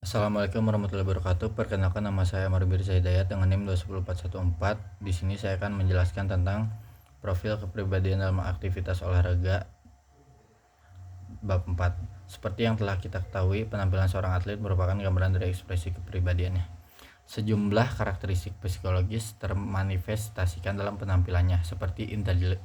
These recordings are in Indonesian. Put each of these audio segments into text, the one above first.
Assalamualaikum warahmatullahi wabarakatuh. Perkenalkan, nama saya Marbir Hidayat dengan NIM 20414. Di sini saya akan menjelaskan tentang profil kepribadian dalam aktivitas olahraga bab 4. Seperti yang telah kita ketahui, penampilan seorang atlet merupakan gambaran dari ekspresi kepribadiannya. Sejumlah karakteristik psikologis termanifestasikan dalam penampilannya, seperti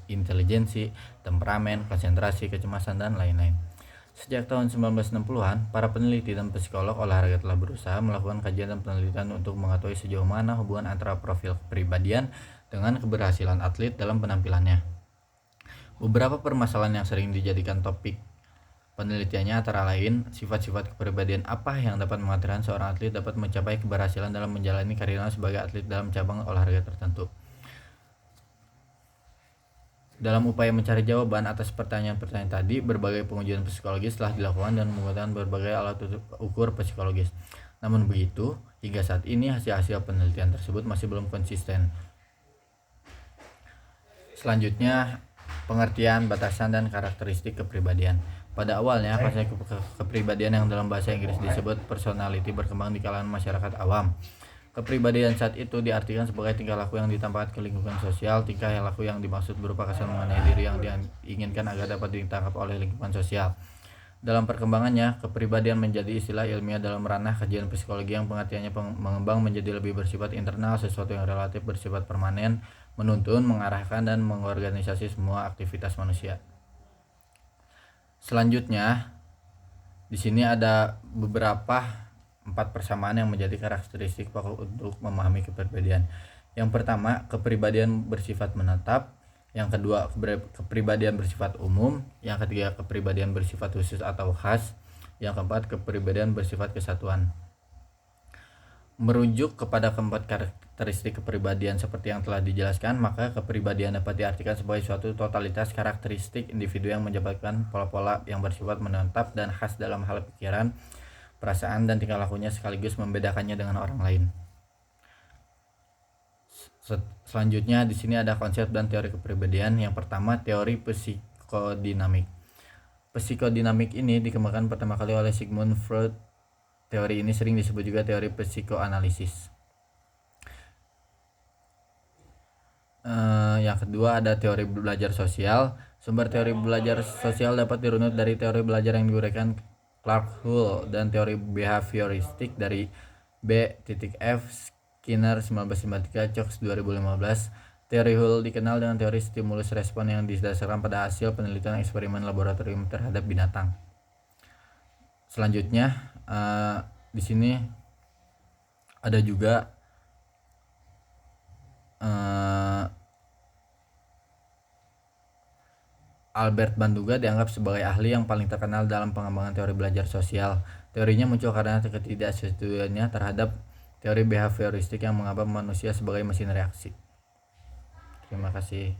intelijensi, temperamen, konsentrasi, kecemasan, dan lain-lain. Sejak tahun 1960-an, para peneliti dan psikolog olahraga telah berusaha melakukan kajian dan penelitian untuk mengetahui sejauh mana hubungan antara profil kepribadian dengan keberhasilan atlet dalam penampilannya. Beberapa permasalahan yang sering dijadikan topik penelitiannya antara lain, sifat-sifat kepribadian apa yang dapat mengatakan seorang atlet dapat mencapai keberhasilan dalam menjalani karirnya sebagai atlet dalam cabang olahraga tertentu. Dalam upaya mencari jawaban atas pertanyaan-pertanyaan tadi, berbagai pengujian psikologis telah dilakukan dan menggunakan berbagai alat ukur psikologis. Namun begitu, hingga saat ini hasil-hasil penelitian tersebut masih belum konsisten. Selanjutnya, pengertian, batasan, dan karakteristik kepribadian. Pada awalnya, konsep kepribadian yang dalam bahasa Inggris disebut personality berkembang di kalangan masyarakat awam. Kepribadian saat itu diartikan sebagai tingkah laku yang ditampakkan ke lingkungan sosial. Tingkah laku yang dimaksud berupa kesan mengenai diri yang diinginkan agar dapat ditangkap oleh lingkungan sosial. Dalam perkembangannya, kepribadian menjadi istilah ilmiah dalam ranah kajian psikologi yang pengertiannya mengembang menjadi lebih bersifat internal, sesuatu yang relatif bersifat permanen, menuntun, mengarahkan, dan mengorganisasi semua aktivitas manusia. Selanjutnya, di sini ada beberapa 4 persamaan yang menjadi karakteristik pokok untuk memahami kepribadian. Yang pertama, kepribadian bersifat menetap. Yang kedua, kepribadian bersifat umum. Yang ketiga, kepribadian bersifat khusus atau khas. Yang keempat, kepribadian bersifat kesatuan. Merujuk kepada keempat karakteristik kepribadian seperti yang telah dijelaskan, maka kepribadian dapat diartikan sebagai suatu totalitas karakteristik individu yang menjabarkan pola-pola yang bersifat menetap dan khas dalam hal pikiran, perasaan, dan tingkah lakunya sekaligus membedakannya dengan orang lain. Selanjutnya di sini ada konsep dan teori kepribadian. Yang pertama, teori psikodinamik. Psikodinamik ini dikembangkan pertama kali oleh Sigmund Freud. Teori ini sering disebut juga teori psikoanalisis. Yang kedua ada teori belajar sosial. Sumber teori belajar sosial dapat dirunut dari teori belajar yang diuraikan Clark Hull dan teori behavioristik dari B.F. Skinner 1953, Cox 2015. Teori Hull dikenal dengan teori stimulus respon yang didasarkan pada hasil penelitian eksperimen laboratorium terhadap binatang. Selanjutnya di sini ada juga Albert Bandura dianggap sebagai ahli yang paling terkenal dalam pengembangan teori belajar sosial. Teorinya muncul karena ketidaksetujuannya terhadap teori behavioristik yang menganggap manusia sebagai mesin reaksi. Terima kasih.